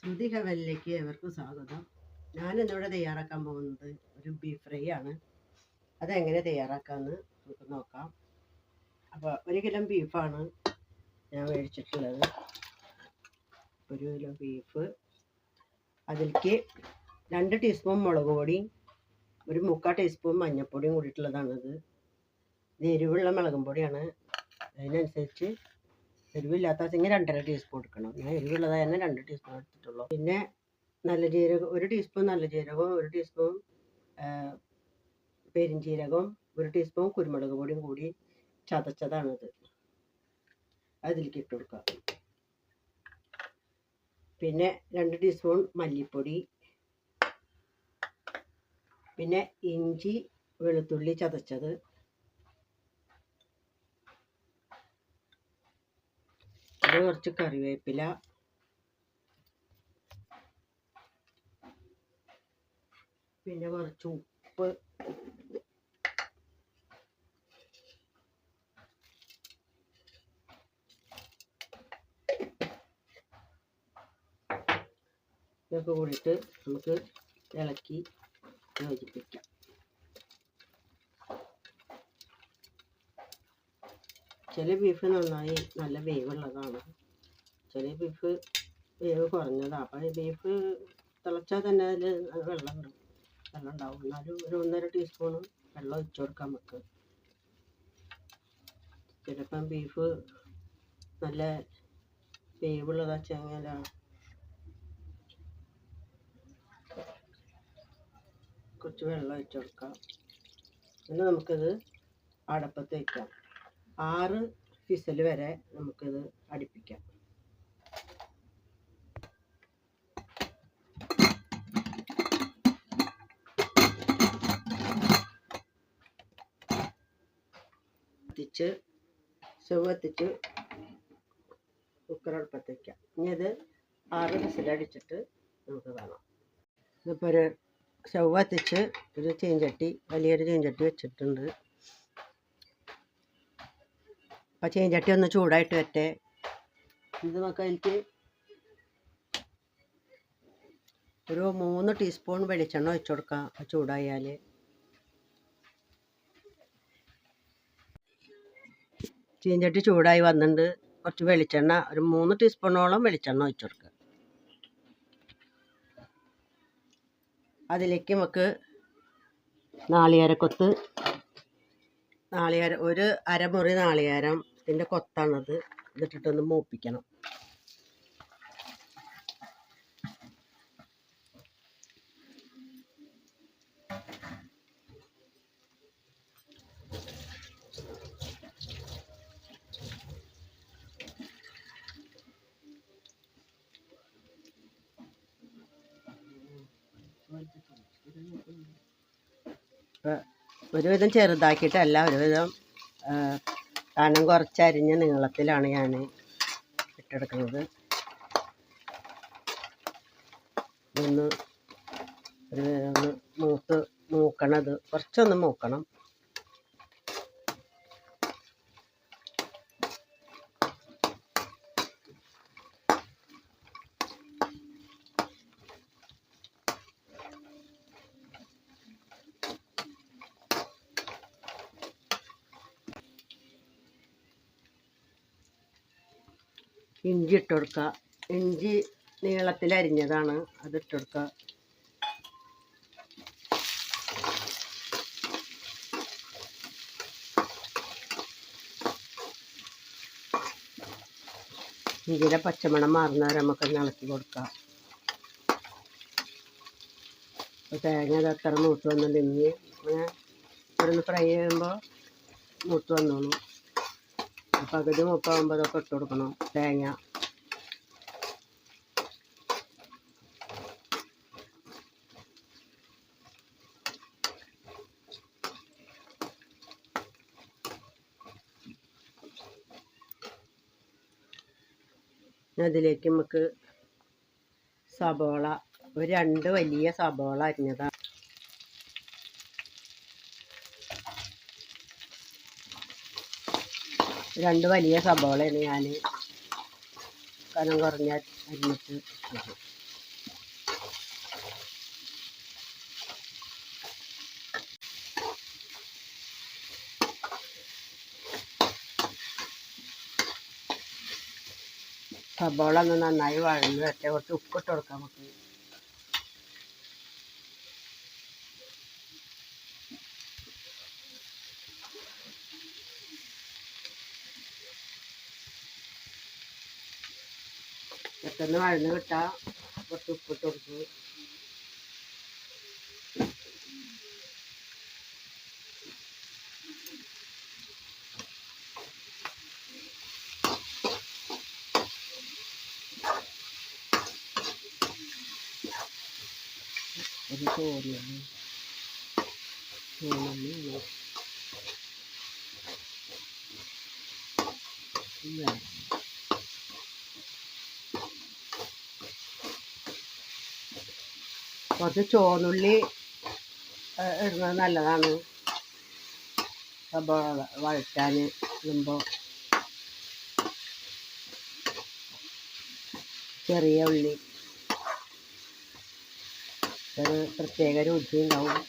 ശ്രുതി ഹവലിലേക്ക് ഏവർക്കും സ്വാഗതം. ഞാനിന്നിവിടെ തയ്യാറാക്കാൻ പോകുന്നത് ഒരു ബീഫ് ഫ്രൈ ആണ്. അതെങ്ങനെ തയ്യാറാക്കാമെന്ന് നമുക്ക് നോക്കാം. അപ്പോൾ 1 കിലോ ബീഫാണ് ഞാൻ മേടിച്ചിട്ടുള്ളത്. 1 കിലോ ബീഫ്, അതിലേക്ക് 2 ടീസ്പൂൺ മുളക് പൊടി, 1/4 ടീസ്പൂൺ മഞ്ഞൾപ്പൊടിയും കൂടിയിട്ടുള്ളതാണിത്. ഇത് എരിവുള്ള മുളകും പൊടിയാണ്. അതിനനുസരിച്ച് എരിവില്ലാത്ത 2.5 ടീസ്പൂൺ എടുക്കണം. ഞാൻ എരിവുള്ളതായ 2 ടീസ്പൂൺ എടുത്തിട്ടുള്ളൂ. പിന്നെ നല്ല ജീരകം 1 ടീസ്പൂൺ നല്ല ജീരകവും 1 ടീസ്പൂൺ പെരിഞ്ജീരകവും 1 ടീസ്പൂൺ കുരുമുളക് പൊടിയും കൂടി ചതച്ചതാണിത്. അതിലേക്ക് ഇട്ട് കൊടുക്കാം. പിന്നെ 2 ടീസ്പൂൺ മല്ലിപ്പൊടി, പിന്നെ ഇഞ്ചി വെളുത്തുള്ളി ചതച്ചത്, കുറച്ച് കറിവേപ്പില, പിന്നെ കുറച്ച് ഉപ്പ്, ഇതൊക്കെ കൂടിയിട്ട് നമുക്ക് ഇളക്കി യോജിപ്പിക്കാം. ചില ബീഫ് നന്നായി നല്ല വേവുള്ളതാണ്, ചില ബീഫ് വേവ് കുറഞ്ഞതാണ്. അപ്പം ബീഫ് തിളച്ചാൽ തന്നെ അതിൽ വെള്ളം ഉണ്ടാവും. എന്നാലും ഒരു 1.5 ടീസ്പൂൺ വെള്ളം ഒഴിച്ചു കൊടുക്കാം നമുക്ക്. ചിലപ്പം ബീഫ് നല്ല വേവുള്ളതാ വെച്ചാൽ കുറച്ച് വെള്ളം ഒഴിച്ചു കൊടുക്കാം. പിന്നെ നമുക്കിത് അടപ്പത്ത് വയ്ക്കാം. 6 വിസിൽ വരെ നമുക്കിത് അടുപ്പിക്കാം. സ്റ്റവ് കത്തിച്ച് കുക്കർ അടുപ്പത്ത് വയ്ക്കാം. ഇനി ഇത് 6 വിസിലടിച്ചിട്ട് നമുക്ക് കാണാം. ഇതിപ്പോൾ ഒരു സ്റ്റവ് കത്തിച്ച് ഒരു ചീഞ്ചട്ടി, വലിയൊരു ചീഞ്ചട്ടി വെച്ചിട്ടുണ്ട്. അപ്പോൾ ചീഞ്ചട്ടി ഒന്ന് ചൂടായിട്ട് വരട്ടെ. ഇത് നമുക്ക് അതിലേക്ക് ഒരു 3 ടീസ്പൂൺ വെളിച്ചെണ്ണ ഒഴിച്ചു കൊടുക്കാം. ചൂടായാൽ ചീഞ്ചട്ടി ചൂടായി വന്നിട്ടുണ്ട്. കുറച്ച് വെളിച്ചെണ്ണ, ഒരു 3 ടീസ്പൂണോളം വെളിച്ചെണ്ണ ഒഴിച്ചു കൊടുക്കുക. അതിലേക്ക് നമുക്ക് നാളികേരക്കൊത്ത്, ഒരു അരമുറി നാളികേരം, ഇതിൻ്റെ കൊത്താണത്. ഇതിട്ടിട്ടൊന്ന് മൂപ്പിക്കണം. ഒരുവിധം ചെറുതാക്കിയിട്ടല്ല, ഒരുവിധം കനം കുറച്ചരിഞ്ഞ നീളത്തിലാണ് ഞാൻ ഇട്ടെടുക്കുന്നത്. ഒന്ന് മൂക്കണത് കുറച്ചൊന്ന് മൂക്കണം. ഇഞ്ചി ഇട്ട് കൊടുക്കുക. ഇഞ്ചി നീളത്തിൽ അരിഞ്ഞതാണ്, അത് ഇട്ട് കൊടുക്കുക. ഇഞ്ചിയുടെ പച്ചമണം മാറുന്നവരെ നമുക്ക് ഇളക്കി കൊടുക്കാം. തേങ്ങ അത് അത്ര മൂത്ത് വന്നിട്ടുണ്ടെങ്കിൽ അങ്ങനെ ഇവിടുന്ന് ഫ്രൈ ചെയ്യുമ്പോൾ മൂത്ത് വന്നോളൂ. പകുതി മൂപ്പാകുമ്പോൾ അതൊക്കെ ഇട്ട് കൊടുക്കണം. തേങ്ങ അതിലേക്ക് നമുക്ക് സബോള, ഒരു 2 വലിയ സബോള അരിഞ്ഞതാണ്. രണ്ട് വലിയ സബോളയാണ് ഞാൻ കനം കുറഞ്ഞ അരിഞ്ഞിട്ട്. സബോള ഒന്ന് നന്നായി വഴന്ന് വരട്ടെ. കുറച്ച് ഉപ്പിട്ട് കൊടുക്കാം നമുക്ക്. പെട്ടെന്ന് വഴന്ന് കിട്ടാൻ കുറച്ച് ഉപ്പിട്ട് കൊടുക്കും. ഒരു ചോറിയാണ് കുറച്ച് ചുവന്നുള്ളി ഇടുന്നത് നല്ലതാണ്. സബോള വഴറ്റാൻ ഇടുമ്പോൾ ചെറിയ ഉള്ളി ഒരു പ്രത്യേക രുചി ഉണ്ടാവും.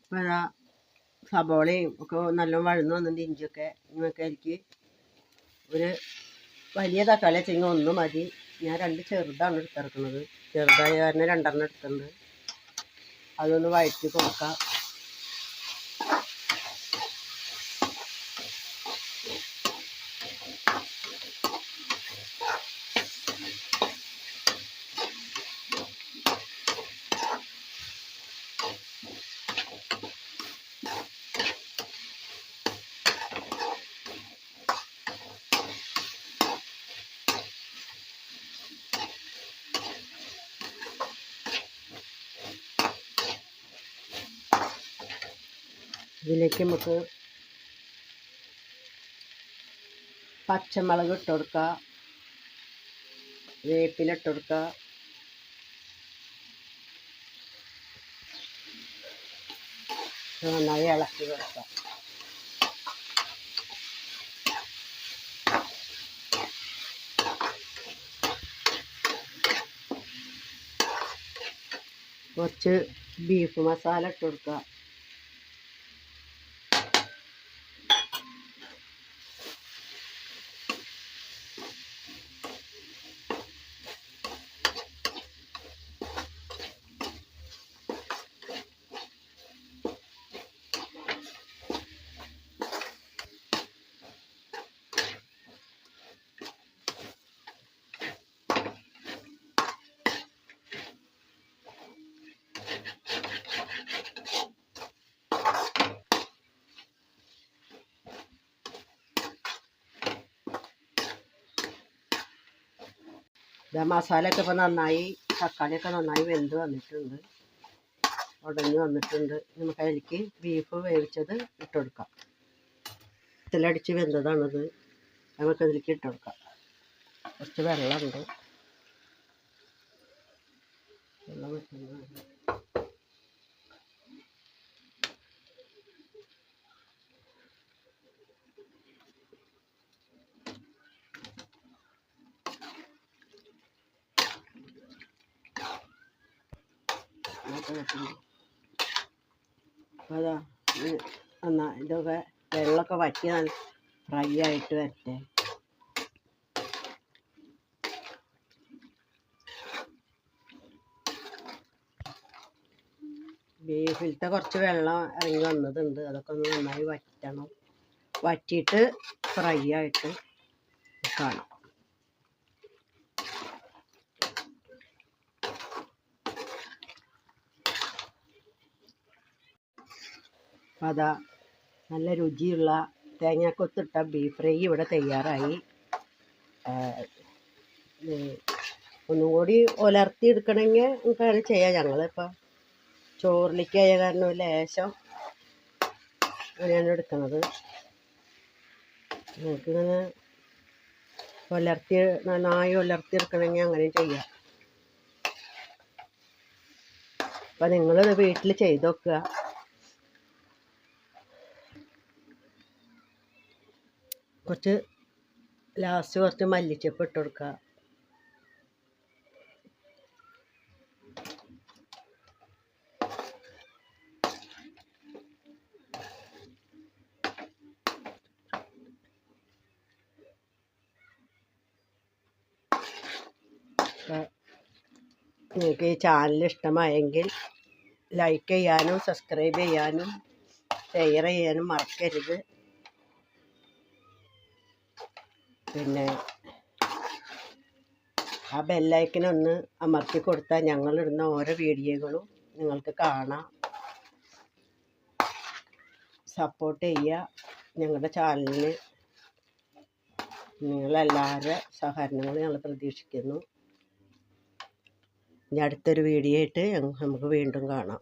അപ്പോൾ സബോളയും ഒക്കെ നല്ല വഴന്ന് വന്നിട്ട് ഇഞ്ചിയൊക്കെ നിങ്ങൾക്ക് എനിക്ക് ഒരു വലിയ തക്കാളി വെച്ചെങ്കിൽ ഒന്ന് മതി. ഞാൻ 2 ചെറുതാണ് എടുത്തിറക്കുന്നത്. ചെറുതായ കാരണം 2 എടുത്തിട്ടുണ്ട്. അതൊന്ന് വഴറ്റി കൊടുക്കാം. ഇതിലേക്ക് നമുക്ക് പച്ചമുളക് ഇട്ട് കൊടുക്കുക, വേപ്പില ഇട്ട് കൊടുക്കുക, നന്നായി ഇളക്കി കൊടുക്കുക. കുറച്ച് ബീഫ് മസാല ഇട്ട് കൊടുക്കുക. മസാലയൊക്കെ ഇപ്പോൾ നന്നായി, തക്കാളിയൊക്കെ നന്നായി വെന്ത് വന്നിട്ടുണ്ട്, ഉടഞ്ഞ് വന്നിട്ടുണ്ട്. നമുക്ക് അതിലേക്ക് ബീഫ് വേവിച്ചത് ഇട്ട് കൊടുക്കാം. ഇതിലടിച്ച് വെന്തതാണിത്. നമുക്കതിലേക്ക് ഇട്ട് കൊടുക്കാം. കുറച്ച് വെള്ളമുണ്ട്, വെള്ളം വെക്കുന്നത് അപ്പോൾ അതാ ഇതൊക്കെ വെള്ളമൊക്കെ വറ്റി ഫ്രൈ ആയിട്ട് വരട്ടെ. ബീഫിലത്തെ കുറച്ച് വെള്ളം ഇറങ്ങി വന്നതുണ്ട്. അതൊക്കെ ഒന്ന് നന്നായി വറ്റണം. വറ്റിയിട്ട് ഫ്രൈ ആയിട്ട് കാണാം. അതാ നല്ല രുചിയുള്ള തേങ്ങാക്കൊത്തിട്ട ബീഫ് ഫ്രൈ ഇവിടെ തയ്യാറായി. ഒന്നും കൂടി ഉലർത്തി എടുക്കണമെങ്കിൽ നമുക്ക് അങ്ങനെ ചെയ്യാം. ഞങ്ങളിപ്പോൾ ചോറിലേക്കായ കാരണം ലേശം അങ്ങനെയാണ് എടുക്കുന്നത്. നിങ്ങൾക്കിങ്ങനെ നന്നായി ഉലർത്തി എടുക്കണമെങ്കിൽ അങ്ങനെ ചെയ്യാം. അപ്പം നിങ്ങളിത് വീട്ടിൽ ചെയ്ത് നോക്കുക. ലാസ്റ്റ് കുറച്ച് മല്ലിച്ചപ്പ് ഇട്ട് കൊടുക്കുക. നിങ്ങൾക്ക് ഈ ചാനൽ ഇഷ്ടമായെങ്കിൽ ലൈക്ക് ചെയ്യാനും സബ്സ്ക്രൈബ് ചെയ്യാനും ഷെയർ ചെയ്യാനും മറക്കരുത്. പിന്നെ ആ ബെല്ലൈക്കനൊന്ന് അമർത്തി കൊടുത്താൽ ഞങ്ങളിടുന്ന ഓരോ വീഡിയോകളും നിങ്ങൾക്ക് കാണാം. സപ്പോർട്ട് ചെയ്യുക. ഞങ്ങളുടെ ചാനലിന് നിങ്ങളെല്ലാവരുടെ സഹകരണങ്ങൾ ഞങ്ങൾ പ്രതീക്ഷിക്കുന്നു. ഇനി അടുത്തൊരു വീഡിയോ ആയിട്ട് നമുക്ക് വീണ്ടും കാണാം.